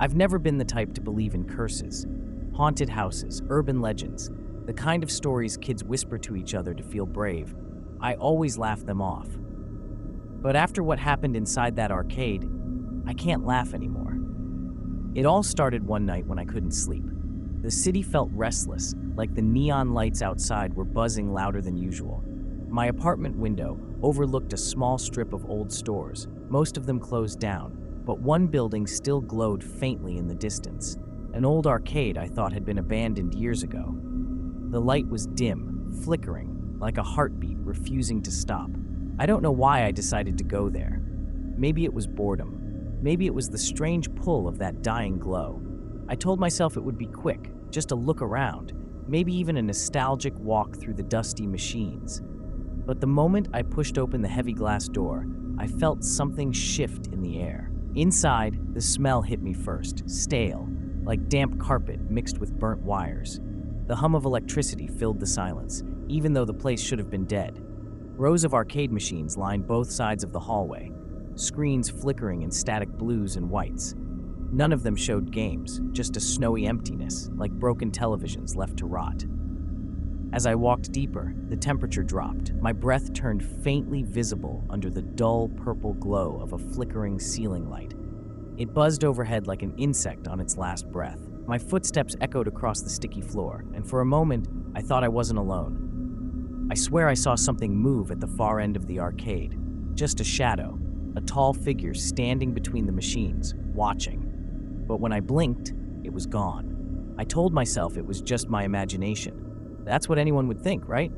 I've never been the type to believe in curses, haunted houses, urban legends, the kind of stories kids whisper to each other to feel brave. I always laugh them off. But after what happened inside that arcade, I can't laugh anymore. It all started one night when I couldn't sleep. The city felt restless, like the neon lights outside were buzzing louder than usual. My apartment window overlooked a small strip of old stores, most of them closed down, but one building still glowed faintly in the distance. An old arcade I thought had been abandoned years ago. The light was dim, flickering, like a heartbeat refusing to stop. I don't know why I decided to go there. Maybe it was boredom. Maybe it was the strange pull of that dying glow. I told myself it would be quick, just a look around, maybe even a nostalgic walk through the dusty machines. But the moment I pushed open the heavy glass door, I felt something shift in the air. Inside, the smell hit me first, stale, like damp carpet mixed with burnt wires. The hum of electricity filled the silence, even though the place should have been dead. Rows of arcade machines lined both sides of the hallway, screens flickering in static blues and whites. None of them showed games, just a snowy emptiness, like broken televisions left to rot. As I walked deeper, the temperature dropped. My breath turned faintly visible under the dull purple glow of a flickering ceiling light. It buzzed overhead like an insect on its last breath. My footsteps echoed across the sticky floor, and for a moment, I thought I wasn't alone. I swear I saw something move at the far end of the arcade. Just a shadow, a tall figure standing between the machines, watching. But when I blinked, it was gone. I told myself it was just my imagination. That's what anyone would think, right?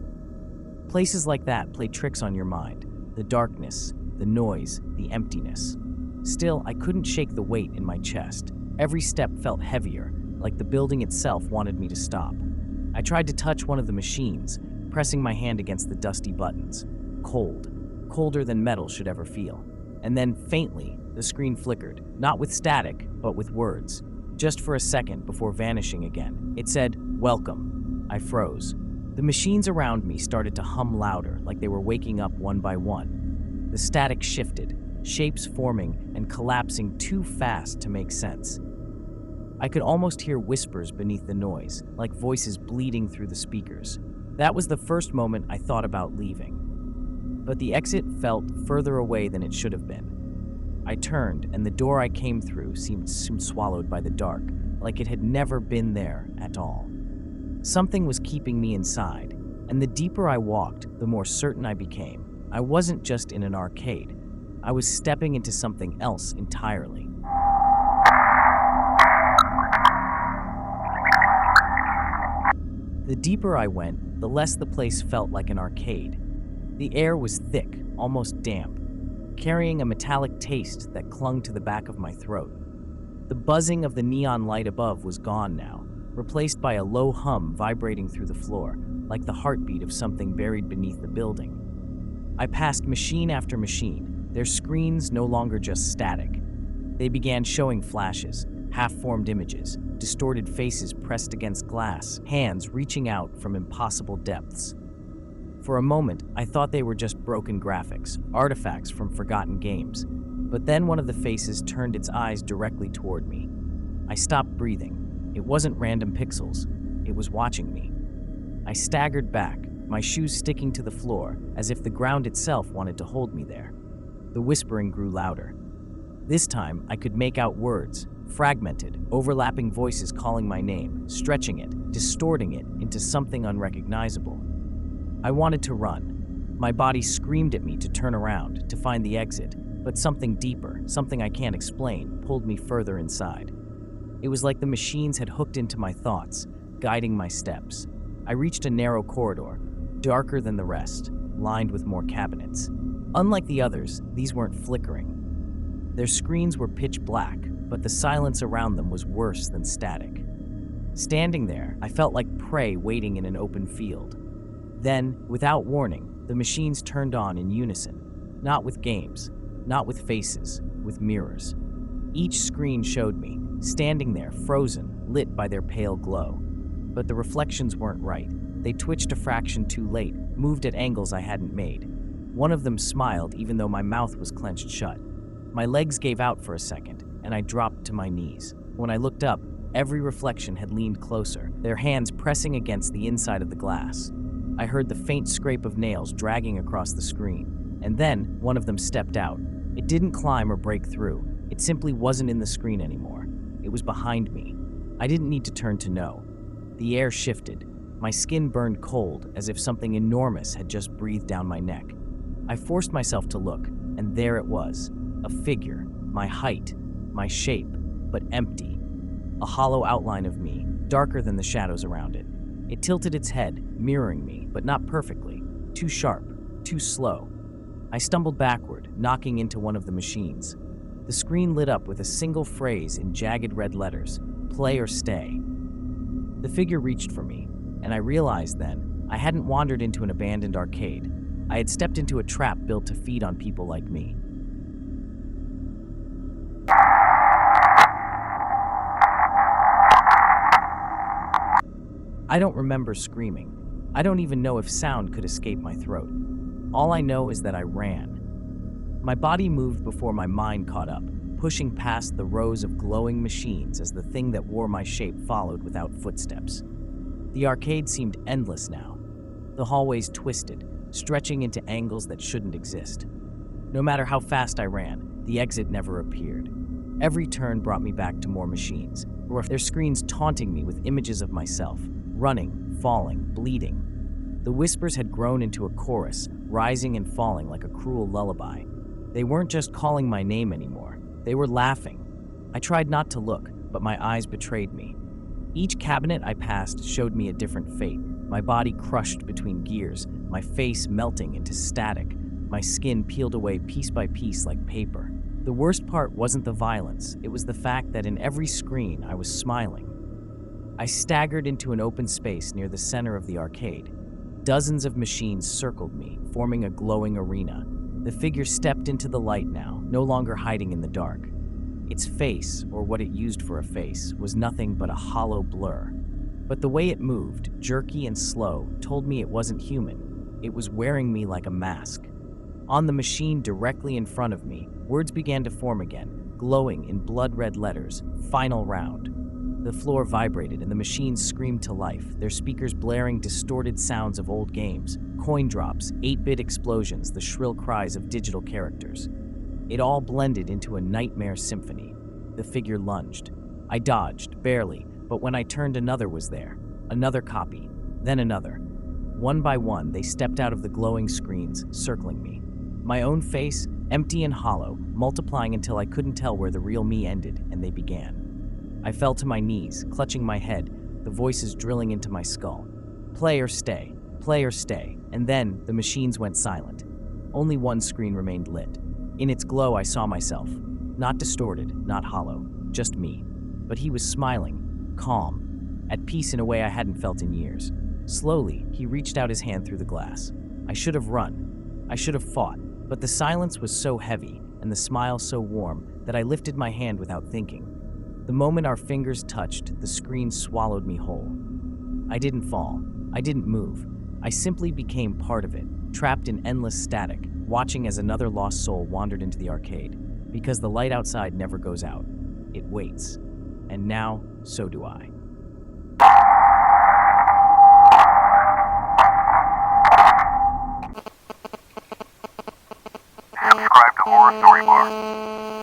Places like that play tricks on your mind. The darkness, the noise, the emptiness. Still, I couldn't shake the weight in my chest. Every step felt heavier, like the building itself wanted me to stop. I tried to touch one of the machines, pressing my hand against the dusty buttons. Cold, colder than metal should ever feel. And then, faintly, the screen flickered, not with static, but with words. Just for a second before vanishing again. It said, "Welcome." I froze. The machines around me started to hum louder, like they were waking up one by one. The static shifted, shapes forming and collapsing too fast to make sense. I could almost hear whispers beneath the noise, like voices bleeding through the speakers. That was the first moment I thought about leaving. But the exit felt further away than it should have been. I turned, and the door I came through seemed swallowed by the dark, like it had never been there at all. Something was keeping me inside, and the deeper I walked, the more certain I became. I wasn't just in an arcade. I was stepping into something else entirely. The deeper I went, the less the place felt like an arcade. The air was thick, almost damp, carrying a metallic taste that clung to the back of my throat. The buzzing of the neon light above was gone now, replaced by a low hum vibrating through the floor, like the heartbeat of something buried beneath the building. I passed machine after machine, their screens no longer just static. They began showing flashes, half-formed images, distorted faces pressed against glass, hands reaching out from impossible depths. For a moment, I thought they were just broken graphics, artifacts from forgotten games. But then one of the faces turned its eyes directly toward me. I stopped breathing. It wasn't random pixels. It was watching me. I staggered back, my shoes sticking to the floor, as if the ground itself wanted to hold me there. The whispering grew louder. This time, I could make out words, fragmented, overlapping voices calling my name, stretching it, distorting it into something unrecognizable. I wanted to run. My body screamed at me to turn around, to find the exit, but something deeper, something I can't explain, pulled me further inside. It was like the machines had hooked into my thoughts, guiding my steps. I reached a narrow corridor, darker than the rest, lined with more cabinets. Unlike the others, these weren't flickering. Their screens were pitch black, but the silence around them was worse than static. Standing there, I felt like prey waiting in an open field. Then, without warning, the machines turned on in unison, not with games, not with faces, with mirrors. Each screen showed me, standing there, frozen, lit by their pale glow. But the reflections weren't right. They twitched a fraction too late, moved at angles I hadn't made. One of them smiled even though my mouth was clenched shut. My legs gave out for a second, and I dropped to my knees. When I looked up, every reflection had leaned closer, their hands pressing against the inside of the glass. I heard the faint scrape of nails dragging across the screen, and then one of them stepped out. It didn't climb or break through. It simply wasn't in the screen anymore. It was behind me. I didn't need to turn to know. The air shifted. My skin burned cold, as if something enormous had just breathed down my neck. I forced myself to look, and there it was. A figure, my height, my shape, but empty. A hollow outline of me, darker than the shadows around it. It tilted its head, mirroring me, but not perfectly. Too sharp, too slow. I stumbled backward, knocking into one of the machines. The screen lit up with a single phrase in jagged red letters: "Play or stay." The figure reached for me, and I realized then I hadn't wandered into an abandoned arcade. I had stepped into a trap built to feed on people like me. I don't remember screaming. I don't even know if sound could escape my throat. All I know is that I ran. My body moved before my mind caught up, pushing past the rows of glowing machines as the thing that wore my shape followed without footsteps. The arcade seemed endless now. The hallways twisted, stretching into angles that shouldn't exist. No matter how fast I ran, the exit never appeared. Every turn brought me back to more machines, or their screens taunting me with images of myself, running, falling, bleeding. The whispers had grown into a chorus, rising and falling like a cruel lullaby. They weren't just calling my name anymore. They were laughing. I tried not to look, but my eyes betrayed me. Each cabinet I passed showed me a different fate. My body crushed between gears, my face melting into static, my skin peeled away piece by piece like paper. The worst part wasn't the violence, it was the fact that in every screen I was smiling. I staggered into an open space near the center of the arcade. Dozens of machines circled me, forming a glowing arena. The figure stepped into the light now, no longer hiding in the dark. Its face, or what it used for a face, was nothing but a hollow blur. But the way it moved, jerky and slow, told me it wasn't human. It was wearing me like a mask. On the machine directly in front of me, words began to form again, glowing in blood-red letters: "Final round." The floor vibrated and the machines screamed to life, their speakers blaring distorted sounds of old games, coin drops, 8-bit explosions, the shrill cries of digital characters. It all blended into a nightmare symphony. The figure lunged. I dodged, barely, but when I turned, another was there. Another copy, then another. One by one, they stepped out of the glowing screens, circling me. My own face, empty and hollow, multiplying until I couldn't tell where the real me ended and they began. I fell to my knees, clutching my head, the voices drilling into my skull. Play or stay, play or stay, and then the machines went silent. Only one screen remained lit. In its glow, I saw myself. Not distorted, not hollow, just me. But he was smiling, calm, at peace in a way I hadn't felt in years. Slowly, he reached out his hand through the glass. I should have run. I should have fought. But the silence was so heavy, and the smile so warm, that I lifted my hand without thinking. The moment our fingers touched, the screen swallowed me whole. I didn't fall. I didn't move. I simply became part of it, trapped in endless static, watching as another lost soul wandered into the arcade. Because the light outside never goes out. It waits. And now, so do I. Subscribe to Horror Story Bar.